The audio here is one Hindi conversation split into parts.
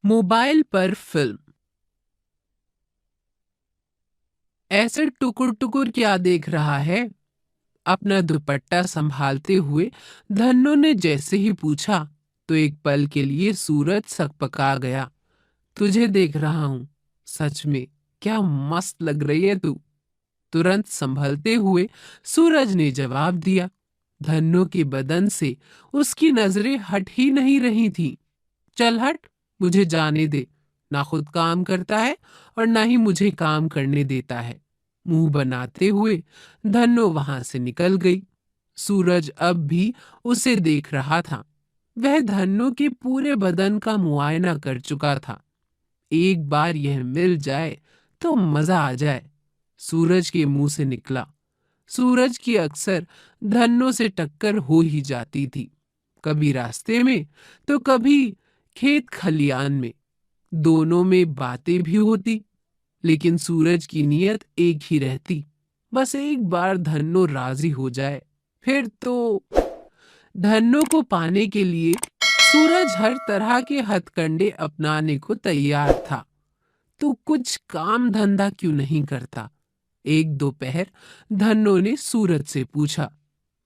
मोबाइल पर फिल्म। ऐसे टुकुर टुकुर क्या देख रहा है? अपना दुपट्टा संभालते हुए धन्नो ने जैसे ही पूछा तो एक पल के लिए सूरज सकपका गया। तुझे देख रहा हूं। सच में क्या मस्त लग रही है तू। तुरंत संभलते हुए सूरज ने जवाब दिया। धन्नो के बदन से उसकी नजरें हट ही नहीं रही थी। चल हट, मुझे जाने दे। ना खुद काम करता है और ना ही मुझे काम करने देता है। मुंह बनाते हुए धन्नो वहां से निकल गई। सूरज अब भी उसे देख रहा था। वह धन्नो के पूरे बदन का मुआयना कर चुका था। एक बार यह मिल जाए तो मजा आ जाए, सूरज के मुंह से निकला। सूरज की अक्सर धन्नो से टक्कर हो ही जाती थी, कभी रास्ते में तो कभी खेत खलियान में। दोनों में बातें भी होती, लेकिन सूरज की नीयत एक ही रहती। बस एक बार धन्नो राजी हो जाए, फिर तो धन्नो को पाने के लिए सूरज हर तरह के हथकंडे अपनाने को तैयार था। तू कुछ काम धंधा क्यों नहीं करता? एक दोपहर धन्नो ने सूरज से पूछा।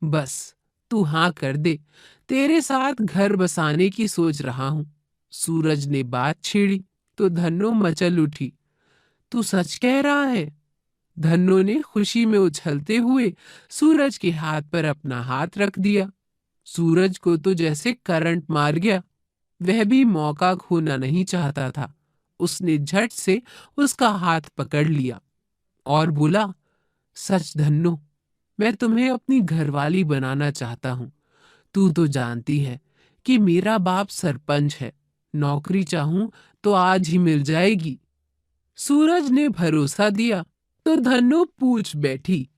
बस तू हाँ कर दे, तेरे साथ घर बसाने की सोच रहा हूं। सूरज ने बात छेड़ी तो धन्नो मचल उठी। तू सच कह रहा है? धन्नो ने खुशी में उछलते हुए सूरज के हाथ पर अपना हाथ रख दिया। सूरज को तो जैसे करंट मार गया। वह भी मौका खोना नहीं चाहता था। उसने झट से उसका हाथ पकड़ लिया और बोला, सच धन्नो, मैं तुम्हें अपनी घरवाली बनाना चाहता हूँ। तू तो जानती है कि मेरा बाप सरपंच है। नौकरी चाहूं तो आज ही मिल जाएगी। सूरज ने भरोसा दिया तो धन्नो पूछ बैठी,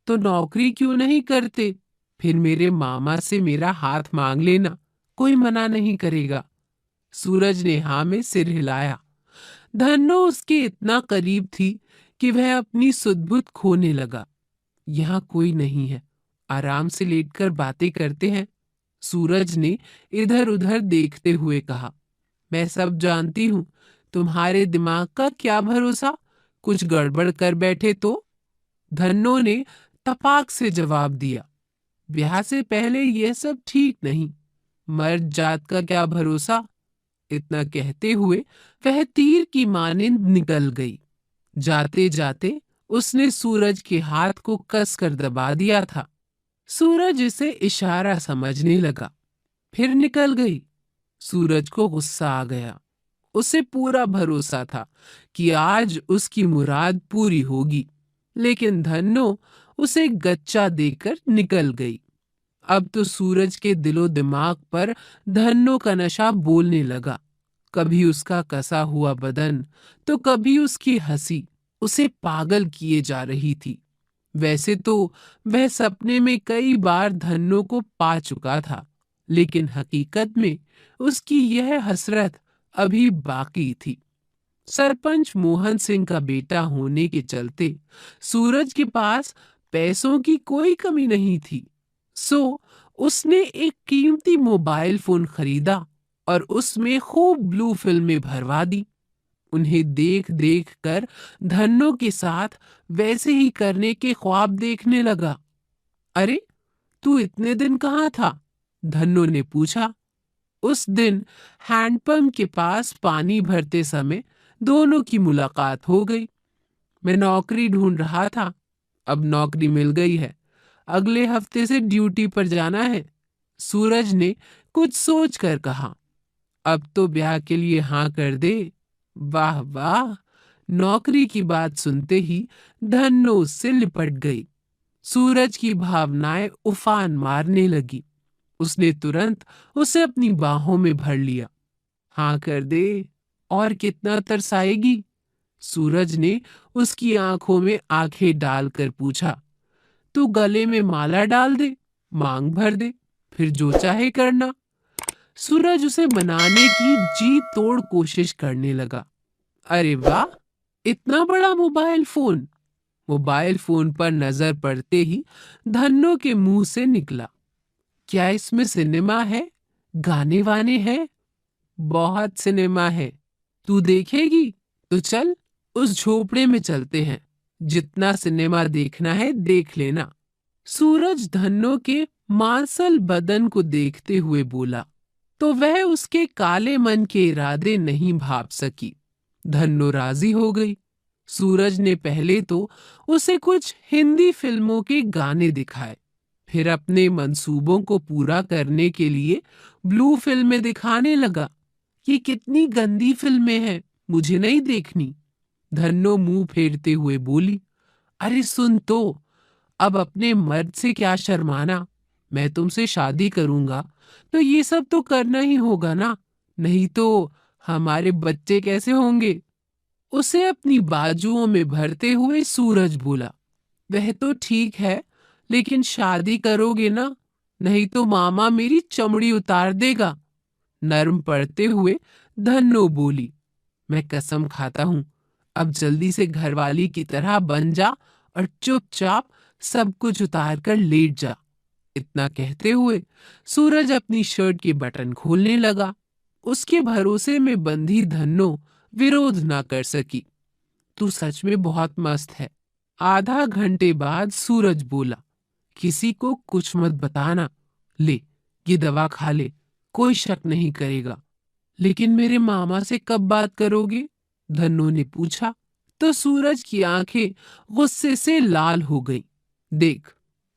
तो नौकरी क्यों नहीं करते? फिर मेरे मामा से मेरा हाथ मांग लेना, कोई मना नहीं करेगा। सूरज ने हाँ में सिर हिलाया। धन्नो उसके इतना करीब थी कि वह अपनी सुध-बुध खोने लगा। यहाँ कोई नहीं है, आराम से लेटकर बातें करते हैं। सूरज ने इधर उधर देखते हुए कहा। मैं सब जानती हूँ, तुम्हारे दिमाग का क्या भरोसा, कुछ गड़बड़ कर बैठे तो। धन्नो ने तपाक से जवाब दिया। ब्याह से पहले यह सब ठीक नहीं, मर्द जात का क्या भरोसा। इतना कहते हुए वह तीर की मानिंद निकल गई। जाते जाते उसने सूरज के हाथ को कसकर दबा दिया था। सूरज इसे इशारा समझने लगा, फिर निकल गई। सूरज को गुस्सा आ गया। उसे पूरा भरोसा था कि आज उसकी मुराद पूरी होगी, लेकिन धन्नो उसे गच्चा देकर निकल गई। अब तो सूरज के दिलो दिमाग पर धन्नो का नशा बोलने लगा। कभी उसका कसा हुआ बदन तो कभी उसकी हंसी उसे पागल किए जा रही थी। वैसे तो वह सपने में कई बार धन्नो को पा चुका था, लेकिन हकीकत में उसकी यह हसरत अभी बाकी थी। सरपंच मोहन सिंह का बेटा होने के चलते सूरज के पास पैसों की कोई कमी नहीं थी। सो उसने एक कीमती मोबाइल फोन खरीदा और उसमें खूब ब्लू फिल्में भरवा दी। उन्हें देख देख कर धन्नो के साथ वैसे ही करने के ख्वाब देखने लगा। अरे, तू इतने दिन कहाँ था? धन्नो ने पूछा। उस दिन हैंडपंप के पास पानी भरते समय दोनों की मुलाकात हो गई। मैं नौकरी ढूंढ रहा था, अब नौकरी मिल गई है। अगले हफ्ते से ड्यूटी पर जाना है। सूरज ने कुछ सोच कर कहा। अब तो ब्याह के लिए हाँ कर दे। वाह वाह! नौकरी की बात सुनते ही धन्नो उससे लिपट गई। सूरज की भावनाएं उफान मारने लगी। उसने तुरंत उसे अपनी बाहों में भर लिया। हाँ कर दे, और कितना तरसाएगी? सूरज ने उसकी आंखों में आंखें डालकर पूछा। तू गले में माला डाल दे, मांग भर दे, फिर जो चाहे करना। सूरज उसे मनाने की जी तोड़ कोशिश करने लगा। अरे वाह, इतना बड़ा मोबाइल फोन! मोबाइल फोन पर नजर पड़ते ही धन्नो के मुंह से निकला। क्या इसमें सिनेमा है? गाने वाने हैं? बहुत सिनेमा है। तू देखेगी तो चल, उस झोपड़े में चलते हैं। जितना सिनेमा देखना है देख लेना। सूरज धन्नो के मांसल बदन को देखते हुए बोला, तो वह उसके काले मन के इरादे नहीं भाप सकी। धन्नो राजी हो गई। सूरज ने पहले तो उसे कुछ हिंदी फिल्मों के गाने दिखाए, फिर अपने मंसूबों को पूरा करने के लिए ब्लू फिल्में दिखाने लगा। ये कितनी गंदी फिल्में हैं, मुझे नहीं देखनी। धन्नो मुंह फेरते हुए बोली, अरे सुन तो, अब अपने मर्द से क्या शर्माना। मैं तुमसे शादी करूंगा तो ये सब तो करना ही होगा ना, नहीं तो हमारे बच्चे कैसे होंगे। उसे अपनी बाजुओं में भरते हुए सूरज बोला, वह तो ठीक है, लेकिन शादी करोगे ना, नहीं तो मामा मेरी चमड़ी उतार देगा। नर्म पड़ते हुए धन्नो बोली, मैं कसम खाता हूं, अब जल्दी से घरवाली की तरह बन जा और चुपचाप सब कुछ उतार कर लेट जा। इतना कहते हुए सूरज अपनी शर्ट के बटन खोलने लगा। उसके भरोसे में बंधी धन्नो विरोध ना कर सकी। तू सच में बहुत मस्त है। आधा घंटे बाद सूरज बोला, किसी को कुछ मत बताना। ले, ये दवा खा ले, कोई शक नहीं करेगा। लेकिन मेरे मामा से कब बात करोगे? धन्नो ने पूछा। तो सूरज की आंखें गुस्से से लाल हो गई। देख,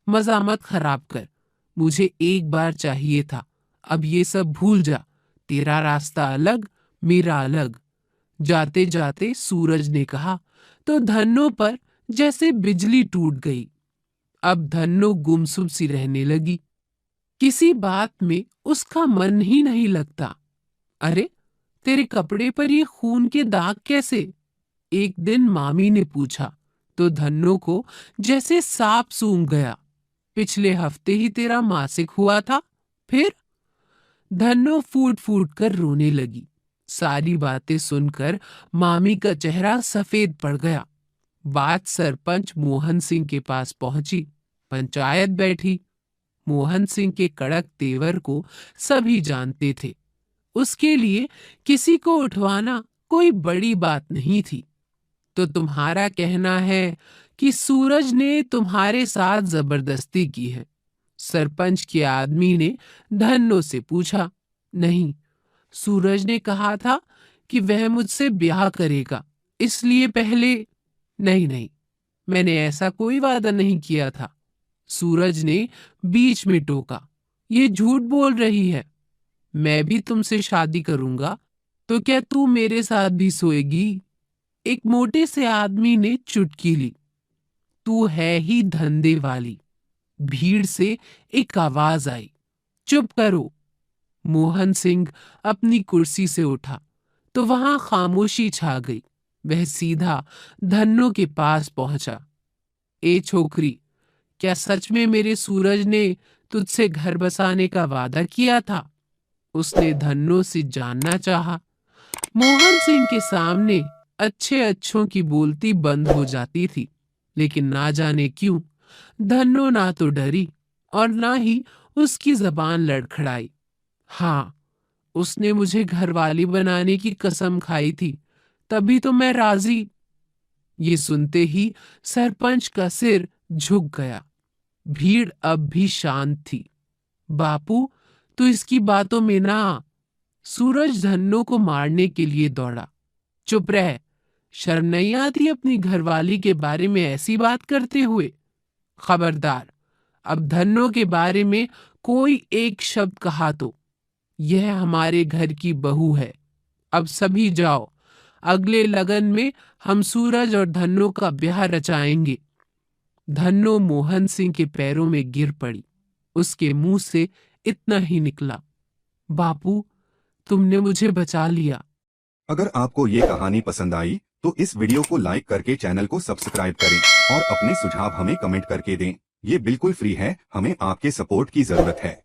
मजा मत खराब कर। मुझे एक बार चाहिए था, अब ये सब भूल जा। तेरा रास्ता अलग, मेरा अलग। जाते जाते सूरज ने कहा तो धन्नो पर जैसे बिजली टूट गई। अब धन्नो गुमसुम सी रहने लगी। किसी बात में उसका मन ही नहीं लगता। अरे, तेरे कपड़े पर ये खून के दाग कैसे? एक दिन मामी ने पूछा तो धन्नो को जैसे सांप सूंघ गया। पिछले हफ्ते ही तेरा मासिक हुआ था। फिर? धन्नो फूट फूट कर रोने लगी। सारी बातें सुनकर मामी का चेहरा सफेद पड़ गया। बात सरपंच मोहन सिंह के पास पहुंची। पंचायत बैठी। मोहन सिंह के कड़क तेवर को सभी जानते थे। उसके लिए किसी को उठवाना कोई बड़ी बात नहीं थी। तो तुम्हारा कहना है कि सूरज ने तुम्हारे साथ जबरदस्ती की है? सरपंच के आदमी ने धन्नो से पूछा। नहीं, सूरज ने कहा था कि वह मुझसे ब्याह करेगा, इसलिए पहले। नहीं नहीं, मैंने ऐसा कोई वादा नहीं किया था। सूरज ने बीच में टोका। ये झूठ बोल रही है। मैं भी तुमसे शादी करूंगा तो क्या तू मेरे साथ भी सोएगी? एक मोटे से आदमी ने चुटकी ली। तू है ही धंधे वाली। भीड़ से एक आवाज आई, चुप करो। मोहन सिंह अपनी कुर्सी से उठा तो वहां खामोशी छा गई। वह सीधा धन्नो के पास पहुंचा। ए छोकरी, क्या सच में मेरे सूरज ने तुझसे घर बसाने का वादा किया था? उसने धन्नो से जानना चाहा। मोहन सिंह के सामने अच्छे अच्छों की बोलती बंद हो जाती थी, लेकिन ना जाने क्यों धन्नो ना तो डरी और ना ही उसकी जबान लड़खड़ाई। हाँ, उसने मुझे घरवाली बनाने की कसम खाई थी, तभी तो मैं राजी। ये सुनते ही सरपंच का सिर झुक गया। भीड़ अब भी शांत थी। बापू, तू इसकी बातों में ना आ। सूरज धन्नो को मारने के लिए दौड़ा। चुप रह, शर्म नहीं आती अपनी घरवाली के बारे में ऐसी बात करते हुए? खबरदार, अब धन्नो के बारे में कोई एक शब्द कहा तो। यह हमारे घर की बहू है। अब सभी जाओ, अगले लगन में हम सूरज और धन्नो का ब्याह रचाएंगे। धन्नो मोहन सिंह के पैरों में गिर पड़ी। उसके मुंह से इतना ही निकला, बापू, तुमने मुझे बचा लिया। अगर आपको ये कहानी पसंद आई तो इस वीडियो को लाइक करके चैनल को सब्सक्राइब करें और अपने सुझाव हमें कमेंट करके दें। ये बिल्कुल फ्री है, हमें आपके सपोर्ट की जरूरत है।